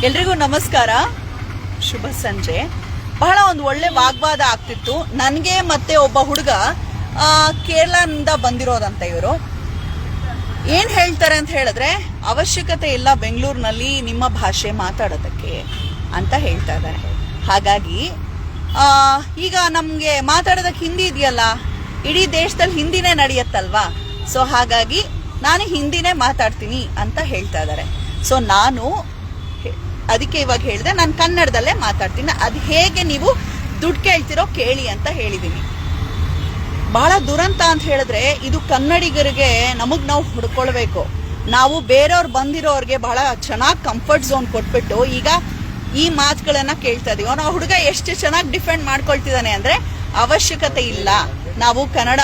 ಎಲ್ರಿಗೂ ನಮಸ್ಕಾರ, ಶುಭ ಸಂಜೆ. ಬಹಳ ಒಂದು ಒಳ್ಳೆ ವಾಗ್ವಾದ ಆಗ್ತಿತ್ತು ನನಗೆ ಮತ್ತೆ ಒಬ್ಬ ಹುಡುಗ ಕೇರಳದಿಂದ ಬಂದಿರೋದಂತ. ಇವರು ಏನ್ ಹೇಳ್ತಾರೆ ಅಂತ ಹೇಳಿದ್ರೆ, ಅವಶ್ಯಕತೆ ಇಲ್ಲ ಬೆಂಗಳೂರಿನಲ್ಲಿ ನಿಮ್ಮ ಭಾಷೆ ಮಾತಾಡೋದಕ್ಕೆ ಅಂತ ಹೇಳ್ತಾ ಇದ್ದಾರೆ. ಹಾಗಾಗಿ ಈಗ ನಮಗೆ ಮಾತಾಡೋದಕ್ಕೆ ಹಿಂದಿ ಇದೆಯಲ್ಲ, ಇಡೀ ದೇಶದಲ್ಲಿ ಹಿಂದಿನೇ ನಡೆಯತ್ತಲ್ವಾ. ಸೊ ಹಾಗಾಗಿ ನಾನು ಹಿಂದಿನೇ ಮಾತಾಡ್ತೀನಿ ಅಂತ ಹೇಳ್ತಾ ಇದ್ದಾರೆ. ಸೊ ನಾನು ಅದಕ್ಕೆ ಇವಾಗ ಹೇಳಿದೆ, ನಾನು ಕನ್ನಡದಲ್ಲೇ ಮಾತಾಡ್ತೀನಿ, ಅದು ಹೇಗೆ ನೀವು ದುಡ್ಡು ಕೇಳ್ತಿರೋ ಕೇಳಿ ಅಂತ ಹೇಳಿದ್ದೀನಿ. ಬಹಳ ದುರಂತ ಅಂತ ಹೇಳಿದ್ರೆ, ಇದು ಕನ್ನಡಿಗರಿಗೆ ನಮಗ್ ನಾವು ಹುಡ್ಕೊಳ್ಬೇಕು. ನಾವು ಬೇರೆಯವ್ರು ಬಂದಿರೋರ್ಗೆ ಬಹಳ ಚೆನ್ನಾಗಿ ಕಂಫರ್ಟ್ ಝೋನ್ ಕೊಟ್ಬಿಟ್ಟು ಈಗ ಈ ಮಾತುಗಳನ್ನ ಕೇಳ್ತಾ ಇದೀವಿ. ಅವನು ಹುಡುಗ ಎಷ್ಟು ಚೆನ್ನಾಗಿ ಡಿಫೆಂಡ್ ಮಾಡ್ಕೊಳ್ತಿದ್ದಾನೆ ಅಂದ್ರೆ, ಅವಶ್ಯಕತೆ ಇಲ್ಲ, ನಾವು ಕನ್ನಡ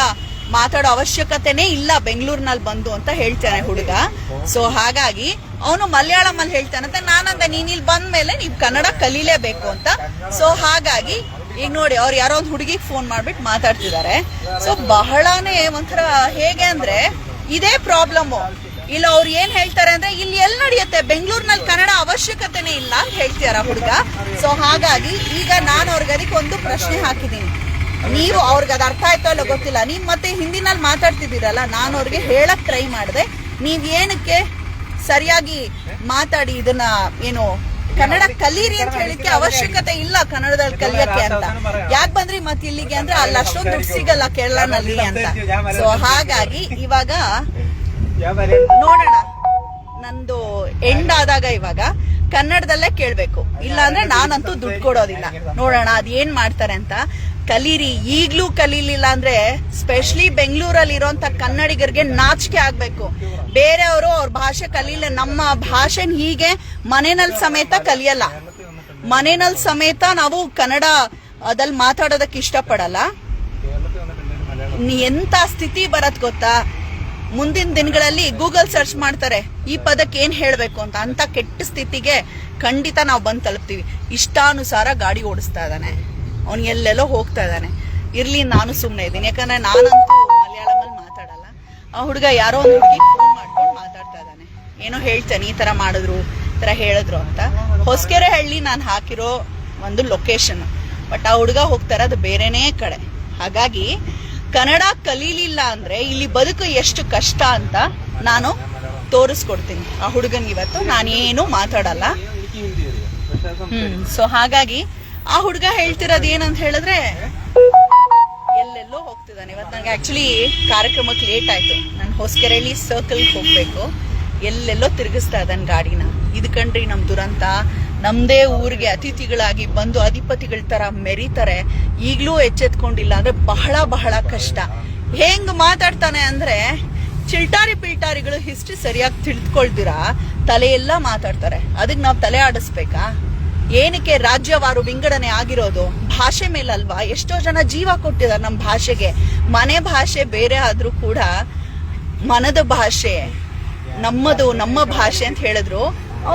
ಮಾತಾಡೋ ಅವಶ್ಯಕತೆನೇ ಇಲ್ಲ ಬೆಂಗಳೂರಿನಲ್ಲಿ ಬಂದು ಅಂತ ಹೇಳ್ತಾನೆ ಹುಡುಗ. ಸೊ ಹಾಗಾಗಿ ಅವನು ಮಲಯಾಳಂ ಅಲ್ಲಿ ಹೇಳ್ತಾನಂತ. ನಾನಂದ, ನೀನ್ ಇಲ್ಲಿ ಬಂದ ಮೇಲೆ ನೀವು ಕನ್ನಡ ಕಲೀಲೇಬೇಕು ಅಂತ. ಸೊ ಹಾಗಾಗಿ ಈಗ ನೋಡಿ, ಅವ್ರು ಯಾರೋ ಒಂದು ಹುಡುಗಿಗೆ ಫೋನ್ ಮಾಡ್ಬಿಟ್ಟು ಮಾತಾಡ್ತಿದ್ದಾರೆ. ಸೊ ಬಹಳನೇ ಒಂಥರ ಹೇಗೆ ಅಂದ್ರೆ ಇದೇ ಪ್ರಾಬ್ಲಮ್. ಇಲ್ಲ ಅವ್ರು ಏನ್ ಹೇಳ್ತಾರೆ ಅಂದ್ರೆ, ಇಲ್ಲಿ ಎಲ್ಲಿ ನಡೆಯುತ್ತೆ, ಬೆಂಗಳೂರಿನಲ್ಲಿ ಕನ್ನಡ ಅವಶ್ಯಕತೆನೇ ಇಲ್ಲ ಅಂತ ಹೇಳ್ತಾರ ಹುಡುಗ. ಸೊ ಹಾಗಾಗಿ ಈಗ ನಾನು ಅವ್ರಿಗೆ ಅದಕ್ಕೆ ಒಂದು ಪ್ರಶ್ನೆ ಹಾಕಿದ್ದೀನಿ. ನೀವು ಅವ್ರಿಗೆ ಅದು ಅರ್ಥ ಆಯ್ತೋ ಇಲ್ಲ ಗೊತ್ತಿಲ್ಲ, ನೀವು ಮತ್ತೆ ಹಿಂದಿನಲ್ಲಿ ಮಾತಾಡ್ತಿದ್ದೀರಲ್ಲ, ನಾನು ಅವ್ರಿಗೆ ಹೇಳಕ್ ಟ್ರೈ ಮಾಡಿದೆ, ನೀವ್ ಏನಕ್ಕೆ ಸರಿಯಾಗಿ ಮಾತಾಡಿ ಇದನ್ನ ಏನು ಕನ್ನಡ ಕಲೀರಿ ಅಂತ ಹೇಳಿಕ್ಕೆ ಅವಶ್ಯಕತೆ ಇಲ್ಲ ಕನ್ನಡದಲ್ಲಿ ಕಲಿಯಕ್ಕೆ ಅಂತ. ಯಾಕೆ ಬಂದ್ರಿ ಮತ್ತೆ ಇಲ್ಲಿಗೆ ಅಂದ್ರೆ, ಅಲ್ಲಿ ಅಷ್ಟೊಂದು ದುಡ್ಡು ಸಿಗಲ್ಲ ಕೇರಳನಲ್ಲಿ ಅಂತ. ಸೊ ಹಾಗಾಗಿ ಇವಾಗ ನೋಡೋಣ, ನಂದು ಎಂಡ್ ಆದಾಗ ಇವಾಗ ಕನ್ನಡದಲ್ಲೇ ಕೇಳ್ಬೇಕು, ಇಲ್ಲ ಅಂದ್ರೆ ನಾನಂತೂ ದುಡ್ಡು ಕೊಡೋದಿಲ್ಲ. ನೋಡೋಣ ಅದ್ ಏನ್ ಮಾಡ್ತಾರೆ ಅಂತ. ಕಲೀರಿ, ಈಗ್ಲೂ ಕಲೀಲಿಲ್ಲ ಅಂದ್ರೆ ಸ್ಪೆಷಲಿ ಬೆಂಗಳೂರಲ್ಲಿ ಇರೋಂತ ಕನ್ನಡಿಗರಿಗೆ ನಾಚಿಕೆ ಆಗ್ಬೇಕು. ಬೇರೆಯವರು ಅವ್ರ ಭಾಷೆ ಕಲೀಲ, ನಮ್ಮ ಭಾಷೆನ ಹೀಗೆ ಮನೆಯಲ್ಲಿ ಸಮೇತ ಕಲಿಯಲ್ಲ. ಮನೆಯಲ್ಲಿ ಸಮೇತ ನಾವು ಕನ್ನಡ ಅದಲ್ಲಿ ಮಾತಾಡೋದಕ್ಕೆ ಇಷ್ಟಪಡಲ್ಲ. ಎಂತ ಸ್ಥಿತಿ ಬರತ್ ಗೊತ್ತಾ, ಮುಂದಿನ ದಿನಗಳಲ್ಲಿ ಗೂಗಲ್ ಸರ್ಚ್ ಮಾಡ್ತಾರೆ ಈ ಪದಕ್ಕೆ ಏನ್ ಹೇಳ್ಬೇಕು ಅಂತ ಕೆಟ್ಟ ಸ್ಥಿತಿಗೆ ಖಂಡಿತ ನಾವು ಬಂದು ತಲುಪ್ತೀವಿ. ಇಷ್ಟಾನುಸಾರ ಗಾಡಿ ಓಡಿಸ್ತಾ ಇದ್ದಾನೆ, ಅವ್ನು ಎಲ್ಲೆಲ್ಲೋ ಹೋಗ್ತಾ ಇದ್ದಾನೆ. ಇರ್ಲಿ, ನಾನು ಸುಮ್ಮನೆ ಇದ್ದೀನಿ, ಯಾಕಂದ್ರೆ ನಾನಂತೂ ಮಲಯಾಳಮಲ್ಲಿ ಮಾತಾಡಲ್ಲ. ಆ ಹುಡುಗ ಯಾರೋ ಒಂದು ಹುಡುಗಿ ಫೋನ್ ಮಾಡ್ಕೊಂಡು ಮಾತಾಡ್ತಾ ಇದ್ದಾನೆ, ಏನೋ ಹೇಳ್ತಾನೆ, ಈ ತರ ಮಾಡಿದ್ರು, ಈ ತರ ಹೇಳಿದ್ರು ಅಂತ. ಹೊಸಕೆರೆಹಳ್ಳಿ ನಾನು ಹಾಕಿರೋ ಒಂದು ಲೊಕೇಶನ್, ಬಟ್ ಆ ಹುಡುಗ ಹೋಗ್ತಾ ಇರೋದು ಬೇರೆನೇ ಕಡೆ. ಹಾಗಾಗಿ ಕನ್ನಡ ಕಲೀಲಿಲ್ಲ ಅಂದ್ರೆ ಇಲ್ಲಿ ಬದುಕು ಎಷ್ಟು ಕಷ್ಟ ಅಂತ ನಾನು ತೋರಿಸ್ಕೊಡ್ತೀನಿ ಆ ಹುಡುಗನ್. ಇವತ್ತು ನಾನೇನು ಮಾತಾಡಲ್ಲ. ಸೊ ಹಾಗಾಗಿ ಆ ಹುಡುಗ ಹೇಳ್ತಿರೋದು ಏನಂತ ಹೇಳಿದ್ರೆ, ಎಲ್ಲೆಲ್ಲೋ ಹೋಗ್ತಿದ್ದಾನೆ. ಇವತ್ತು ನನಗೆ ಆಕ್ಚುಲಿ ಕಾರ್ಯಕ್ರಮಕ್ಕೆ ಲೇಟ್ ಆಯ್ತು, ನಾನು ಹೊಸಕೆರೆಹಳ್ಳಿ ಸರ್ಕಲ್ ಹೋಗ್ಬೇಕು, ಎಲ್ಲೆಲ್ಲೋ ತಿರುಗಿಸ್ತಾ ಇದ್ದಾನೆ ಗಾಡಿನ. ಇದು ಕಂಡ್ರಿ ನಮ್ ದುರಂತ. ನಮ್ದೇ ಊರಿಗೆ ಅತಿಥಿಗಳಾಗಿ ಬಂದು ಅಧಿಪತಿಗಳ ತರ ಮೆರೀತಾರೆ, ಈಗ್ಲೂ ಎಚ್ಚೆತ್ಕೊಂಡಿಲ್ಲ ಅಂದ್ರೆ ಬಹಳ ಬಹಳ ಕಷ್ಟ. ಹೆಂಗ್ ಮಾತಾಡ್ತಾನೆ ಅಂದ್ರೆ, ಚಿಲ್ಟಾರಿ ಪಿಲ್ಟಾರಿಗಳು ಹಿಸ್ಟ್ರಿ ಸರಿಯಾಗಿ ತಿಳಿದುಕೊಳ್ದಿರಾ ತಲೆಯೆಲ್ಲ ಮಾತಾಡ್ತಾರೆ. ಅದಕ್ಕೆ ನಾವು ತಲೆ ಆಡಿಸ್ಬೇಕಾ? ಏನಕ್ಕೆ ರಾಜ್ಯವಾರು ವಿಂಗಡಣೆ ಆಗಿರೋದು? ಭಾಷೆ ಮೇಲಲ್ವಾ? ಎಷ್ಟೋ ಜನ ಜೀವ ಕೊಟ್ಟಿದ್ದಾರೆ ನಮ್ಮ ಭಾಷೆಗೆ. ಮನೆ ಭಾಷೆ ಬೇರೆ ಆದ್ರೂ ಕೂಡ ಮನದ ಭಾಷೆ ನಮ್ಮದು, ನಮ್ಮ ಭಾಷೆ ಅಂತ ಹೇಳಿದ್ರು.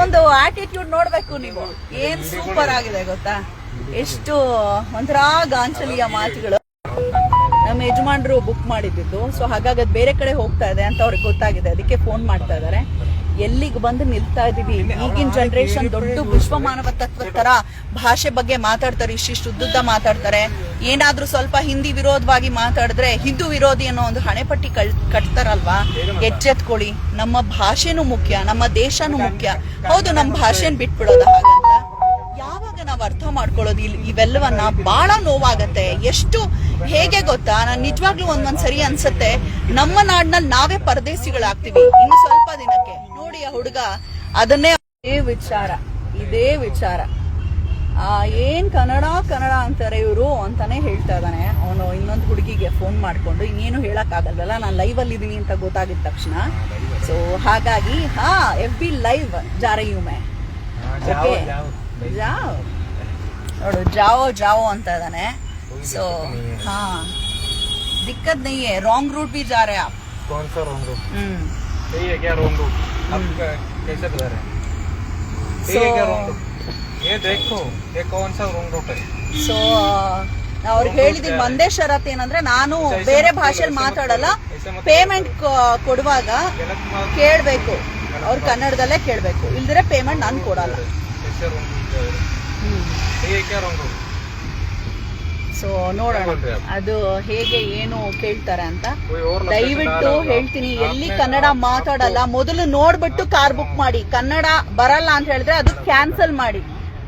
ಒಂದು ಆಟಿಟ್ಯೂಡ್ ನೋಡ್ಬೇಕು ನೀವು, ಏನ್ ಸೂಪರ್ ಆಗಿದೆ ಗೊತ್ತಾ, ಎಷ್ಟು ಒಂಥರ ಗಾಂಚಲಿಯ ಮಾತುಗಳು. ನಮ್ಮ ಯಜಮಾನ್ರು ಬುಕ್ ಮಾಡಿದ್ದು, ಸೊ ಹಾಗಾಗಿ ಅದು ಬೇರೆ ಕಡೆ ಹೋಗ್ತಾ ಇದೆ ಅಂತ ಅವ್ರಿಗೆ ಗೊತ್ತಾಗಿದೆ, ಅದಕ್ಕೆ ಫೋನ್ ಮಾಡ್ತಾ ಇದಾರೆ. ಎಲ್ಲಿಗೆ ಬಂದು ನಿಲ್ತಾ ಇದೀವಿ? ಈಗಿನ ಜನರೇಷನ್ ದೊಡ್ಡ ವಿಶ್ವಮಾನವ ತತ್ವ ತರ ಭಾಷೆ ಬಗ್ಗೆ ಮಾತಾಡ್ತಾರೆ, ಇಷ್ಟಿಷ್ಟು ಉದ್ದುದ್ದ ಮಾತಾಡ್ತಾರೆ. ಏನಾದ್ರೂ ಸ್ವಲ್ಪ ಹಿಂದಿ ವಿರೋಧವಾಗಿ ಮಾತಾಡಿದ್ರೆ ಹಿಂದೂ ವಿರೋಧಿ ಅನ್ನೋ ಒಂದು ಹಣೆಪಟ್ಟಿ ಕಟ್ತಾರಲ್ವಾ. ಎಚ್ಚೆತ್ಕೊಳ್ಳಿ, ನಮ್ಮ ಭಾಷೆನೂ ಮುಖ್ಯ, ನಮ್ಮ ದೇಶನೂ ಮುಖ್ಯ. ಹೌದು, ನಮ್ಮ ಭಾಷೆನ ಬಿಟ್ಬಿಡೋದ ಹಾಗಂತ ಯಾವಾಗ ನಾವು ಅರ್ಥ ಮಾಡ್ಕೊಳ್ಳೋದು ಇವೆಲ್ಲವನ್ನ ಬಹಳ ನೋವಾಗತ್ತೆ. ಎಷ್ಟು ಹೇಗೆ ಗೊತ್ತಾ, ನಾನು ನಿಜವಾಗ್ಲೂ ಒಂದೊಂದ್ಸರಿ ಅನ್ಸತ್ತೆ, ನಮ್ಮ ನಾಡಿನಲ್ಲಿ ನಾವೇ ಪರದೇಶಿಗಳಾಗ್ತೀವಿ ಇನ್ನು ಸ್ವಲ್ಪ ದಿನಕ್ಕೆ. ನೋಡಿ ಆ ಹುಡುಗ ಅದನ್ನೇ, ಇದೇ ವಿಚಾರ ಏನ್ ಕನ್ನಡ ಅಂತಾರೆ ಇವರು ಅಂತಾನೆ ಹೇಳ್ತಾ ಇದ್ದಾನೆ. ಅವನು ಇನ್ನೊಂದು ಹುಡುಗಿಗೆ ಫೋನ್ ಮಾಡ್ಕೊಂಡು, ಇನ್ನೇನು ಹೇಳಕ್ ಆಗಲ್ವಲ್ಲ, ನಾನು ಲೈವ್ ಅಲ್ಲಿ ಇದೀನಿ ಅಂತ ಗೊತ್ತಾಗಿದ ತಕ್ಷಣ. ಸೊ ಹಾಗಾಗಿ FB ಲೈವ್ जा रही हूं मैं, ಓಕೆ ನೋಡು, ಜಾವೋ ಅಂತ ಇದ್ದಾನೆ. ಸೊ दिक्कत नहीं है, रॉन्ग रूट भी जा रहे हैं आप. कौन सा रॉन्ग रूट? सही है क्या रॉन्ग रूट? आप कैसे बता रहे हैं? सही है क्या रॉन्ग रूट? ये देखो, ये कौन सा रॉन्ग रूट है? ಸೊ ಅವ್ರಿಗೆ ಹೇಳಿದೀನಿ, ಒಂದೇ ಷರತ್ತು ಏನಂದ್ರೆ, ನಾನು ಬೇರೆ ಭಾಷೆಯಲ್ಲಿ ಮಾತಾಡಲ್ಲ, ಪೇಮೆಂಟ್ ಕೊಡುವಾಗ ಕೇಳ್ಬೇಕು, ಅವ್ರು ಕನ್ನಡದಲ್ಲೇ ಕೇಳ್ಬೇಕು, ಇಲ್ದಿರೆ ಪೇಮೆಂಟ್ ನಾನು ಕೊಡಲ್ಲ. कैसे रॉन्ग रूट जा रहे हैं ये क्या रॉन्ग रूट ಸೊ ನೋಡೋಣ ಅದು ಹೇಗೆ ಏನು ಕೇಳ್ತಾರೆ ಅಂತ ದಯವಿಟ್ಟು ಹೇಳ್ತೀನಿ. ಎಲ್ಲಿ ಕನ್ನಡ ಮಾತಾಡಲ್ಲ ಮೊದಲು ನೋಡ್ಬಿಟ್ಟು ಕಾರ್ ಬುಕ್ ಮಾಡಿ. ಕನ್ನಡ ಬರಲ್ಲ ಅಂತ ಹೇಳಿದ್ರೆ ಅದು ಕ್ಯಾನ್ಸಲ್ ಮಾಡಿ.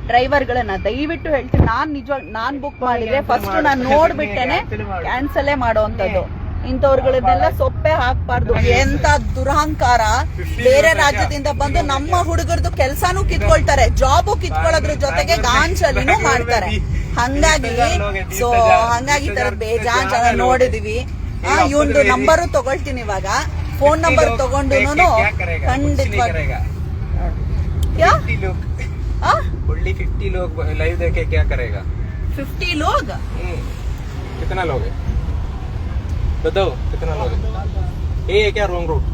ಡ್ರೈವರ್ಗಳನ್ನ ದಯವಿಟ್ಟು ಹೇಳ್ತೀನಿ. ನಾನ್ ಬುಕ್ ಮಾಡಿದ್ರೆ ಫಸ್ಟ್ ನಾನು ನೋಡ್ಬಿಟ್ಟೇನೆ ಕ್ಯಾನ್ಸಲೇ ಮಾಡುವಂತದ್ದು. ಇಂಥವ್ರುಗಳನ್ನೆಲ್ಲ ಸೊಪ್ಪೆ ಹಾಕ್ಬಾರ್ದು. ಎಂತ ದುರಹಂಕಾರ. ಬೇರೆ ರಾಜ್ಯದಿಂದ ಬಂದು ನಮ್ಮ ಹುಡುಗರದು ಕೆಲ್ಸಾನು ಕಿತ್ಕೊಳ್ತಾರೆ, ಜಾಬು ಕಿತ್ಕೊಳ್ಳೋದ್ರ ಜೊತೆಗೆ ಗಾಂಚಲಿನೂ ಮಾಡ್ತಾರೆ. ಹಂಗಾಗಿ ಈ ತರ ಬೇಜಾನ್ ಜನ ನೋಡಿದೀವಿ. ಇವಂದು ನಂಬರು ತಗೊಳ್ತೀನಿ ಇವಾಗ. ಫೋನ್ ನಂಬರ್ ತಗೊಂಡು ಖಂಡಿತವಾಗಿ 50 लोग लाइव देखे क्या करेगा 50 लोग कितना लोग है बताओ कितना लोग है ये क्या रॉन्ग रूट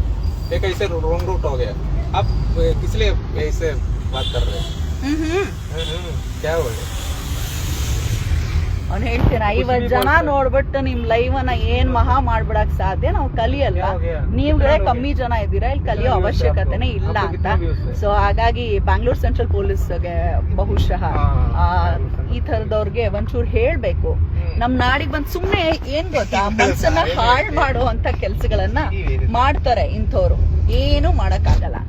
ये कैसे रॉन्ग रूट हो गया आप किस लिए ऐसे बात कर रहे हैं क्या हो गया ಅವ್ನು ಹೇಳ್ತೀನಿ 50 ಜನ ನೋಡ್ಬಿಟ್ಟು ನಿಮ್ ಲೈವ್ ಅನ್ನ ಏನ್ ಮಹಾ ಮಾಡ್ಬಿಡಕ್ ಸಾಧ್ಯ. ನಾವು ಕಲಿಯಲ್ಲ, ನೀವುಗಳೇ ಕಮ್ಮಿ ಜನ ಇದ್ದೀರಾ, ಇಲ್ಲಿ ಕಲಿಯೋ ಅವಶ್ಯಕತೆನೇ ಇಲ್ಲ ಅಂತ. ಸೊ ಹಾಗಾಗಿ ಬ್ಯಾಂಗ್ಳೂರ್ ಸೆಂಟ್ರಲ್ ಪೊಲೀಸ್ಗೆ ಬಹುಶಃ ಈ ತರದವ್ರಿಗೆ ಒಂಚೂರು ಹೇಳ್ಬೇಕು. ನಮ್ ನಾಡಿಗೆ ಬಂದ್ ಸುಮ್ನೆ ಏನ್ ಗೊತ್ತಾ, ಮನ್ಸನ್ನ ಹಾಳ್ ಮಾಡುವಂತ ಕೆಲ್ಸಗಳನ್ನ ಮಾಡ್ತಾರೆ ಇಂಥವ್ರು. ಏನು ಮಾಡಕ್ಕಾಗಲ್ಲ.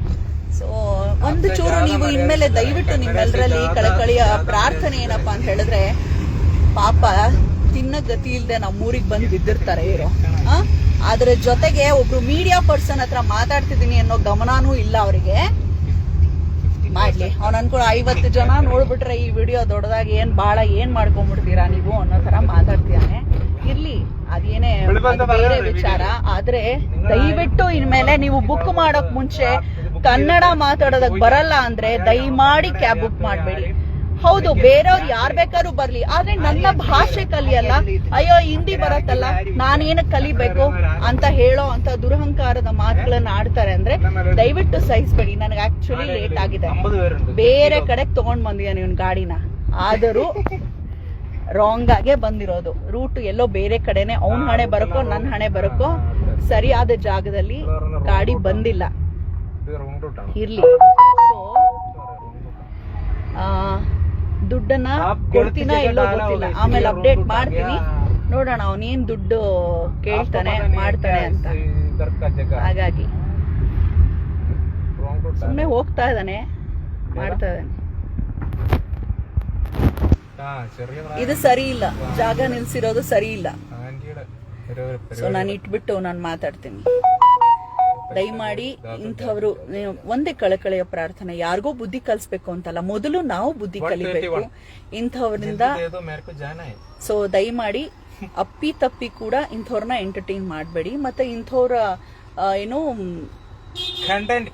ಸೊ ಒಂದು ಚೂರು ನೀವು ಇನ್ಮೇಲೆ ದಯವಿಟ್ಟು ನಿಮ್ಮೆಲ್ಲರಲ್ಲಿ ಕಳಕಳಿಯ ಪ್ರಾರ್ಥನೆ ಏನಪ್ಪಾ ಅಂತ ಹೇಳಿದ್ರೆ, ಪಾಪ ತಿನ್ನ ಗತಿ ಇಲ್ದೆ ನಮ್ಮೂರಿಗೆ ಬಂದು ಬಿದ್ದಿರ್ತಾರೆ ಇವರು. ಅದ್ರ ಜೊತೆಗೆ ಒಬ್ರು ಮೀಡಿಯಾ ಪರ್ಸನ್ ಹತ್ರ ಮಾತಾಡ್ತಿದೀನಿ ಅನ್ನೋ ಗಮನನೂ ಇಲ್ಲ ಅವರಿಗೆ. ಮಾಡ್ಲಿ, ಅವ್ನು ಅನ್ಕೊಂಡು 50 ಜನ ನೋಡ್ಬಿಟ್ರೆ ಈ ವಿಡಿಯೋ ದೊಡ್ಡದಾಗಿ ಏನ್ ಮಾಡ್ಕೊಂಡ್ಬಿಡ್ತೀರಾ ನೀವು ಅನ್ನೋ ತರ ಮಾತಾಡ್ತಿದ್ದಾನೆ. ಇರ್ಲಿ, ಅದೇನೇ ಬೇರೆ ವಿಚಾರ. ಆದ್ರೆ ದಯವಿಟ್ಟು ಇನ್ಮೇಲೆ ನೀವು ಬುಕ್ ಮಾಡೋಕ್ ಮುಂಚೆ ಕನ್ನಡ ಮಾತಾಡೋದಕ್ ಬರಲ್ಲ ಅಂದ್ರೆ ದಯಮಾಡಿ ಕ್ಯಾಬ್ ಬುಕ್ ಮಾಡ್ಬೇಡಿ. ಹೌದು, ಬೇರೆಯವ್ರು ಯಾರ್ ಬೇಕಾದ್ರೂ ಬರ್ಲಿ, ಆದ್ರೆ ನನ್ನ ಭಾಷೆ ಕಲಿಯಲ್ಲ, ಅಯ್ಯೋ ಹಿಂದಿ ಬರತ್ತಲ್ಲ ನಾನೇನಕ್ ಕಲಿಬೇಕು ಅಂತ ಹೇಳೋ ಅಂತ ದುರಹಂಕಾರದ ಮಾತುಗಳನ್ನ ಆಡ್ತಾರೆ ಅಂದ್ರೆ ದಯವಿಟ್ಟು ಸಹಿಸ್ಬೇಡಿ. ನನಗೆ ಆಕ್ಚುಲಿ ಲೇಟ್ ಆಗಿದೆ, ಬೇರೆ ಕಡೆಗೆ ತಗೊಂಡ್ ಬಂದಿದ್ದಾನೆ ಇವನ್ ಗಾಡಿನ. ಆದರೂ ರಾಂಗ್ ಆಗೇ ಬಂದಿರೋದು. ರೂಟ್ ಎಲ್ಲೋ ಬೇರೆ ಕಡೆನೆ. ಅವ್ನ ಹಣೆ ಬರಕೋ ನನ್ನ ಹಣೆ ಬರಕೋ ಸರಿಯಾದ ಜಾಗದಲ್ಲಿ ಗಾಡಿ ಬಂದಿಲ್ಲ. ಇರ್ಲಿ, ಸೊ ದುಡ್ಡನ್ನ ಕೊಡ್ತೀನ ಇಲ್ಲೋ ಗೊತ್ತಿಲ್ಲ, ಆಮೇಲೆ ಅಪ್ಡೇಟ್ ಮಾಡ್ತೀನಿ. ನೋಡೋಣ ಅವನೇನ್ ದುಡ್ಡು ಕೇಳ್ತಾನೆ ಮಾಡ್ತಾನೆ ಅಂತ. ಹಾಗಾಗಿ ಸುಮ್ನೆ ಹೋಗ್ತಾ ಇದ್ದಾನೆ, ಮಾಡ್ತಾ ಇದ್ದಾನೆ. ಇದು ಸರಿ ಇಲ್ಲ, ಜಾಗ ನಿಲ್ಸಿರೋದು ಸರಿ ಇಲ್ಲ. ಸೊ ನಾನು ಇಟ್ಬಿಟ್ಟು ನಾನು ಮಾತಾಡ್ತೀನಿ. ದಯಮಾಡಿ ಇಂಥವ್ರು ಒಂದೇ ಕಳಕಳೆಯ ಪ್ರಾರ್ಥನೆ, ಯಾರಿಗೋ ಬುದ್ಧಿ ಕಲಿಸ್ಬೇಕು ಅಂತಲ್ಲ, ಮೊದಲು ನಾವು ಬುದ್ಧಿ ಕಲಿಬೇಕು ಇಂಥವ್ರಿಂದ. ಸೊ ದಯಮಾಡಿ ಅಪ್ಪಿ ತಪ್ಪಿ ಕೂಡ ಇಂಥವ್ರನ್ನ ಎಂಟರ್ಟೈನ್ ಮಾಡಬೇಡಿ. ಮತ್ತೆ ಇಂಥವ್ರ ಏನು ಕಂಟೆಂಟ್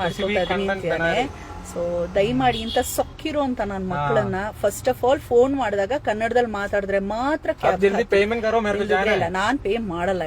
ಮಾಡ್ಕೊತಾ ಇದೀನಿ ಅಂತಾನೆ. ಸೊ ದಯಮಾಡಿ ಇಂಥ ಸೊಕ್ಕಿರೋ ಅಂತ ನನ್ನ ಮಕ್ಕಳನ್ನ ಫಸ್ಟ್ ಆಫ್ ಆಲ್ ಫೋನ್ ಮಾಡಿದಾಗ ಕನ್ನಡದಲ್ಲಿ ಮಾತಾಡಿದ್ರೆ ಮಾತ್ರ ಕ್ಯಾಬ್. ನಾನ್ ಪೇ ಮಾಡಲ್ಲ.